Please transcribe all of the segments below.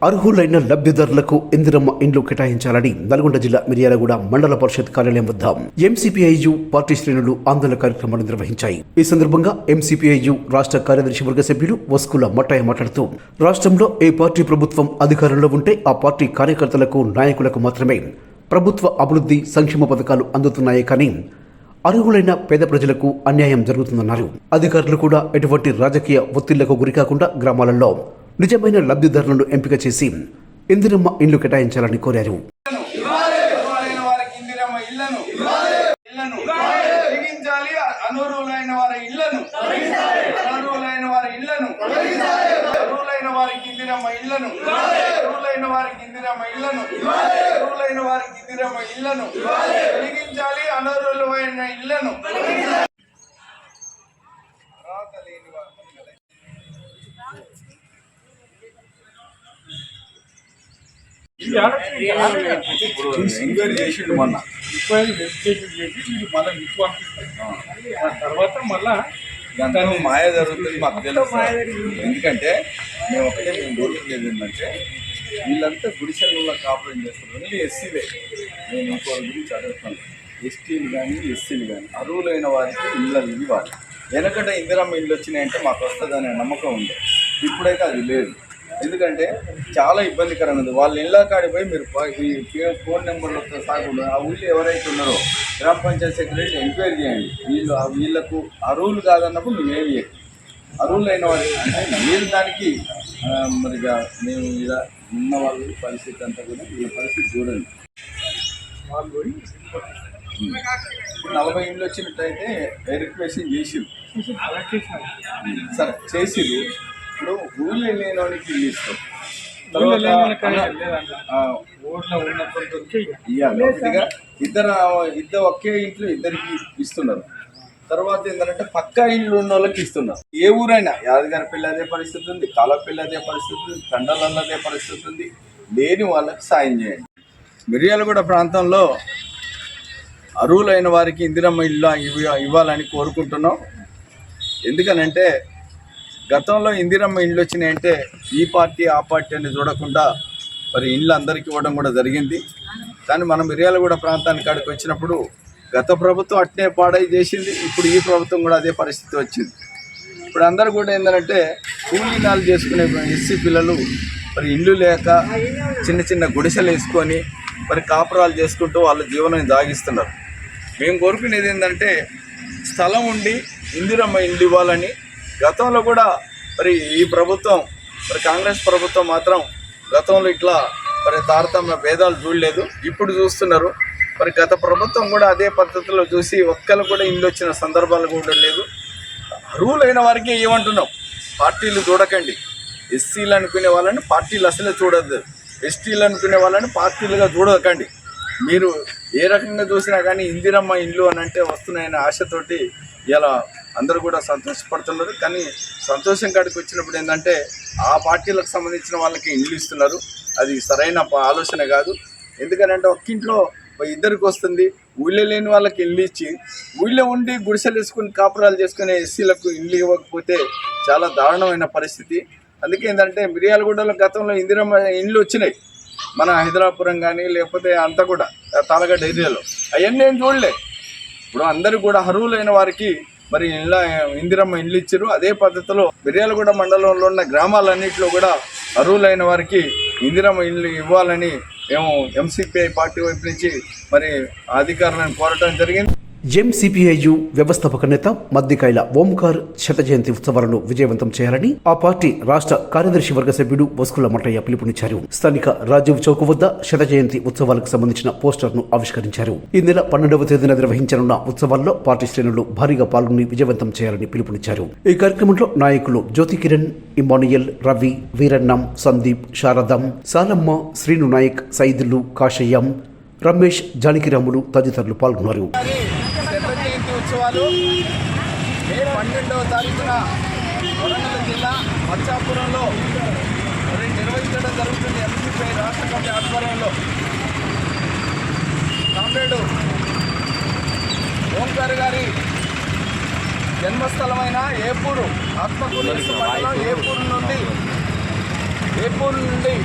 అర్హులైన లబ్ధిదారులకు ఇందిరమ్మ ఇండ్లు కేటాయించాలని నల్గొండ జిల్లా మిర్యాలగూడ మండల పరిషత్ కార్యాలయం వద్ద ఎంసీపీఐయు పార్టీ శ్రేణులు ఆందోళన కార్యక్రమాన్ని నిర్వహించాయి. ఈ సందర్భంగా ఎంసీపీఐయు రాష్ట్ర కార్యదర్శి వర్గ సభ్యులు వస్కుల మట్టయ్య మాట్లాడుతూ, రాష్ట్రంలో ఏ పార్టీ ప్రభుత్వం అధికారంలో ఉంటే ఆ పార్టీ కార్యకర్తలకు, నాయకులకు మాత్రమే ప్రభుత్వ అభివృద్ధి సంక్షేమ పథకాలు అందుతున్నాయి, కానీ అర్హులైన పేద ప్రజలకు అన్యాయం జరుగుతుందన్నారు. అధికారులు కూడా ఎటువంటి రాజకీయ ఒత్తిళ్లకు గురికాకుండా గ్రామాలలో నిజమైన లబ్ధిదారులను ఎంపిక చేసి ఇందిరమ్మ ఇండ్లు కేటాయించాలని కోరారు. తర్వాత మళ్ళా మాయ జరుగుతుంది మాకు తెలుసు. ఎందుకంటే మేము కోరుకునేది ఏంటంటే వీళ్ళంతా గుడిసెల్లో కాపురం చేస్తున్నారు. ఎస్సీలే, నేను ఇంకో గురించి అడుగుతాను. ఎస్టీలు కానీ ఎస్సీలు కానీ అర్హులైన వారికి ఇళ్ళు ఇవ్వాలి. వెనకట ఇందిరమ్మ ఇల్లు వచ్చినాయంటే మాకు వస్తుందనే నమ్మకం ఉంది. ఇప్పుడైతే అది లేదు. ఎందుకంటే చాలా ఇబ్బందికరంగా ఉంది. వాళ్ళ ఇళ్ళ కాడికి పోయి మీరు ఫోన్ నెంబర్లతో సాగుండు ఆ ఊళ్ళో ఎవరైతే ఉన్నారో గ్రామ పంచాయతీ సెక్రటరీ ఎంక్వైరీ చేయండి. వీళ్ళకు అర్హులు కాదన్నప్పుడు నువ్వేమి చేయాలి. అర్హులైన వారి అంటే మీరు దానికి మరిగా మేము ఇలా ఉన్న వాళ్ళ పరిస్థితి అంతా కూడా వీళ్ళ పరిస్థితి చూడండి. వాళ్ళు 40 ఇండ్లు వచ్చినట్టయితే వెరిఫికేషన్ చేసిరు, సరే చేసిరు. ఇప్పుడు ఊళ్ళో లేని వాడికి ఇల్లు ఇస్తాం. ఇద్దరు ఒకే ఇంట్లో ఇద్దరికి ఇస్తున్నారు. తర్వాత ఏంటంటే పక్కా ఇల్లు ఉన్న వాళ్ళకి ఇస్తున్నారు. ఏ ఊరైనా యాదగిరిపల్లి అదే పరిస్థితి ఉంది, కాలపల్లి అదే పరిస్థితి ఉంది, తండలలో అదే పరిస్థితి ఉంది. లేని వాళ్ళకి సాయం చేయండి. మిర్యాలగూడ ప్రాంతంలో అర్హులైన వారికి ఇందిరమ్మ ఇల్లు ఇవ్వాలని కోరుకుంటున్నాం. ఎందుకనంటే గతంలో ఇందిరమ్మ ఇండ్లు వచ్చినాయంటే ఈ పార్టీ ఆ పార్టీ అని చూడకుండా మరి ఇండ్లు అందరికీ ఇవ్వడం కూడా జరిగింది. కానీ మనం మిర్యాలగూడ ప్రాంతానికి కాడికి వచ్చినప్పుడు గత ప్రభుత్వం అట్నే పాడై చేసింది. ఇప్పుడు ఈ ప్రభుత్వం కూడా అదే పరిస్థితి వచ్చింది. ఇప్పుడు అందరూ కూడా ఏంటంటే కూలీనాలు చేసుకునే ఎస్సీ పిల్లలు మరి ఇల్లు లేక చిన్న చిన్న గుడిసెలు వేసుకొని మరి కాపురాలు చేసుకుంటూ వాళ్ళ జీవనం సాగిస్తున్నారు. మేము కోరుకునేది ఏంటంటే స్థలం ఉండి ఇందిరమ్మ ఇల్లు ఇవ్వాలని. గతంలో కూడా మరి ఈ ప్రభుత్వం మరి కాంగ్రెస్ ప్రభుత్వం మాత్రం గతంలో ఇట్లా మరి తారతమ్య భేదాలు చూడలేదు, ఇప్పుడు చూస్తున్నారు. మరి గత ప్రభుత్వం కూడా అదే పద్ధతిలో చూసి ఒక్కరు కూడా ఇల్లు వచ్చిన సందర్భాలు కూడా లేదు. అర్హులైన వారికి ఏమంటున్నాం, పార్టీలు చూడకండి. ఎస్సీలు అనుకునే వాళ్ళని పార్టీలు అసలే చూడద్దు, ఎస్టీలు అనుకునే వాళ్ళని పార్టీలుగా చూడకండి. మీరు ఏ రకంగా చూసినా కానీ ఇందిరమ్మ ఇల్లు అని అంటే వస్తున్నాయనే ఆశతోటి ఇలా అందరూ కూడా సంతోషపడుతున్నారు. కానీ సంతోషం కాడికి వచ్చినప్పుడు ఏంటంటే ఆ పార్టీలకు సంబంధించిన వాళ్ళకి ఇల్లు ఇస్తున్నారు. అది సరైన ఆలోచన కాదు. ఎందుకనంటే ఒక్కింట్లో ఇద్దరికి వస్తుంది. ఊళ్ళో లేని వాళ్ళకి ఇల్లు ఇచ్చి ఊళ్ళో ఉండి గుడిసెలు వేసుకుని కాపురాలు చేసుకునే ఎస్సీలకు ఇల్లు ఇవ్వకపోతే చాలా దారుణమైన పరిస్థితి. అందుకే ఏంటంటే మిర్యాలగూడలో గతంలో ఇందిరమ్మ ఇల్లు వచ్చినాయి. మన హైదరాపురం కానీ లేకపోతే అంతా కూడా తాళగడ్డ ఏరియాలో అవన్నీ ఏం చూడలే. ఇప్పుడు అందరూ కూడా అర్హులైన వారికి మరి ఇందిరమ్మ ఇల్లు ఇచ్చారు. అదే పద్ధతిలో మిర్యాలగూడ మండలంలో ఉన్న గ్రామాలన్నింటిలో కూడా అర్హులైన వారికి ఇందిరమ్మ ఇల్లు ఇవ్వాలని మేము ఎంసీపీఐ పార్టీ వైపు నుంచి మరి అధికారులను కోరటం జరిగింది. ఎంసీపీఐయు వ్యవస్థాపక నేత మద్దికాయల ఓంకార్ శత జయంతి ఉత్సవాలను విజయవంతం చేయాలని ఆ పార్టీ రాష్ట్ర కార్యదర్శి వర్గ సభ్యుడు వస్కుల మట్టయ్య పిలుపునిచ్చారు. స్థానిక రాజీవ్ చౌక్ వద్ద శత జయంతి ఉత్సవాలకు సంబంధించిన పోస్టర్ను ఆవిష్కరించారు. ఈ నెల 12వ తేదీన నిర్వహించనున్న ఉత్సవాల్లో పార్టీ శ్రేణులు భారీగా పాల్గొని విజయవంతం చేయాలని పిలుపునిచ్చారు. ఈ కార్యక్రమంలో నాయకులు జ్యోతి కిరణ్, ఇమానియల్, రవి, వీరన్నం, సందీప్, శారదం, సాలమ్మ, శ్రీను నాయక్, సైదులు, కాషయ్యం, రమేష్, జానకిరాములు తదితరులు పాల్గొన్నారు. ఉత్సవాలు మే 12వ తారీఖున వరంగల్ జిల్లా మచ్చాపురంలో నిర్వహించడం జరుగుతుంది. ఎంసీపీ రాష్ట్ర కమిటీ ఆధ్వర్యంలో కామ్రేడు ఓంకార్ గారి జన్మస్థలమైన ఏపూరు ఆత్మకూరు మండలం ఏపూరు నుండి ఏపూర్ నుండి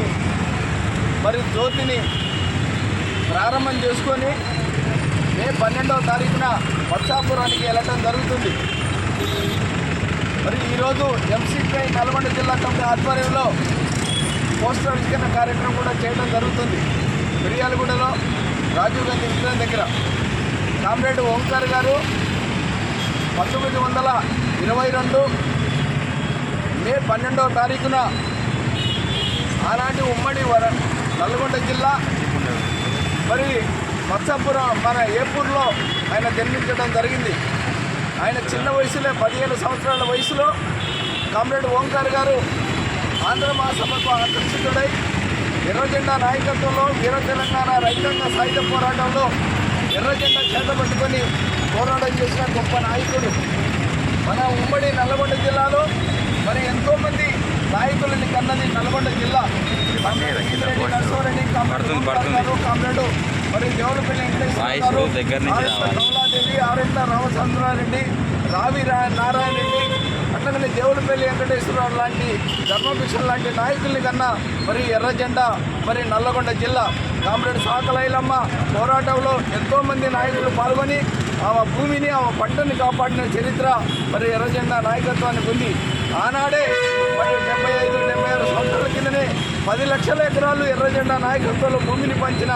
మరి జ్యోతిని ప్రారంభం చేసుకొని మే 12వ తారీఖున వర్షాపురానికి వెళ్ళటం జరుగుతుంది. మరి ఈరోజు ఎంసీపీఐ నల్గొండ జిల్లా కమిటీ ఆధ్వర్యంలో పోస్టర్ ఆవిష్కరణ కార్యక్రమం కూడా చేయడం జరుగుతుంది. మిర్యాలగూడలో రాజీవ్ గాంధీ విగ్రహం దగ్గర కామ్రేడ్ ఓంకార్ గారు 1922 మే 12వ తారీఖున ఆనాటి ఉమ్మడి నల్గొండ జిల్లా మరి మత్సాపురం మన ఏపూర్లో ఆయన జన్మించడం జరిగింది. ఆయన చిన్న వయసులో 17 సంవత్సరాల వయసులో కామ్రేడ్ ఓంకార్ గారు ఆంధ్ర మహాసభకు ఆకర్షితుడై ఎర్రజెండా నాయకత్వంలో వీర తెలంగాణ రైతాంగ సాయుధ పోరాటంలో ఎర్రజెండా చేతపట్టుకొని పోరాటం చేసిన గొప్ప నాయకుడు. మన ఉమ్మడి నల్గొండ జిల్లాలో మరి ఎంతోమంది నాయకులని కన్నది నల్గొండ జిల్లా. నరసింహారెడ్డి, కామ్రేడు మరి దేవులపల్లి కమలాదేవి, ఆరెంట రామచంద్రారెడ్డి, రావి నారాయణ రెడ్డి, అట్లనే దేవులపల్లి వెంకటేశ్వరరావు లాంటి ధర్మభిషన్ లాంటి నాయకుల్ని కన్నా మరి ఎర్రజెండా మరి నల్లగొండ జిల్లా కామ్రేడ్ సాకలైలమ్మ పోరాటంలో ఎంతోమంది నాయకులు పాల్గొని ఆ భూమిని ఆ పంటని కాపాడిన చరిత్ర మరి ఎర్రజెండా నాయకత్వానికి ఉంది. ఆనాడే మరి 75-76 సంవత్సరాల కిందనే 10 లక్షల ఎకరాలు ఎర్రజెండా నాయకత్వంలో భూమిని పంచిన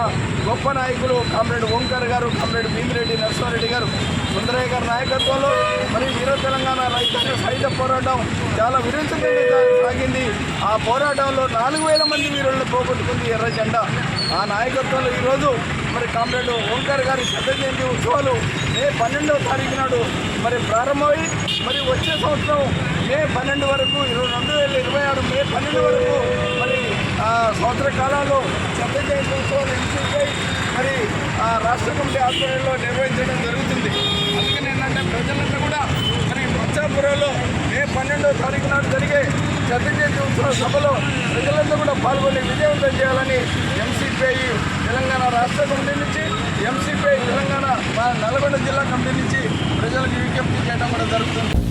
గొప్ప నాయకులు కామ్రేడ్ ఓంకార్ గారు, కామ్రేడ్ భీమిరెడ్డి నరసింహారెడ్డి గారు. సుందరయ్య గారి నాయకత్వంలో మరి వీర తెలంగాణ రైతాంగ సాయుధ పోరాటం చాలా విరుచుగా సాగింది. ఆ పోరాటంలో 4,000 మంది వీరులను పోగొట్టుకుంది ఎర్రజెండా. ఆ నాయకత్వంలో ఈరోజు మరి కామ్రేడ్ ఓంకార్ గారి శత జయంతి ఉత్సవాలు మే 12వ తారీఖు నాడు మరి ప్రారంభమై మరి వచ్చే సంవత్సరం మే 12 వరకు 2026 మే 12 వరకు మరి సంవత్సర కాలంలో శత జయంతి ఉత్సవాలు ఎంసీపీఐ మరి రాష్ట్ర కమిటీ ఆధ్వర్యంలో నిర్వహించడం జరుగుతుంది. అందుకని ఏంటంటే ప్రజలంతా కూడా మరి మత్సాపురంలో మే 12వ తారీఖు నాడు జరిగే శత జయంతి ఉత్సవ సభలో ప్రజలంతా కూడా పాల్గొని విజయవంతం చేయాలని ఎంసీపీఐ తెలంగాణ రాష్ట్ర కమిటీ నుంచి, ఎంసీపీఐ తెలంగాణ నల్గొండ జిల్లా కమిటీ నుంచి ప్రజలకు విజ్ఞప్తి చేయడం కూడా జరుగుతుంది.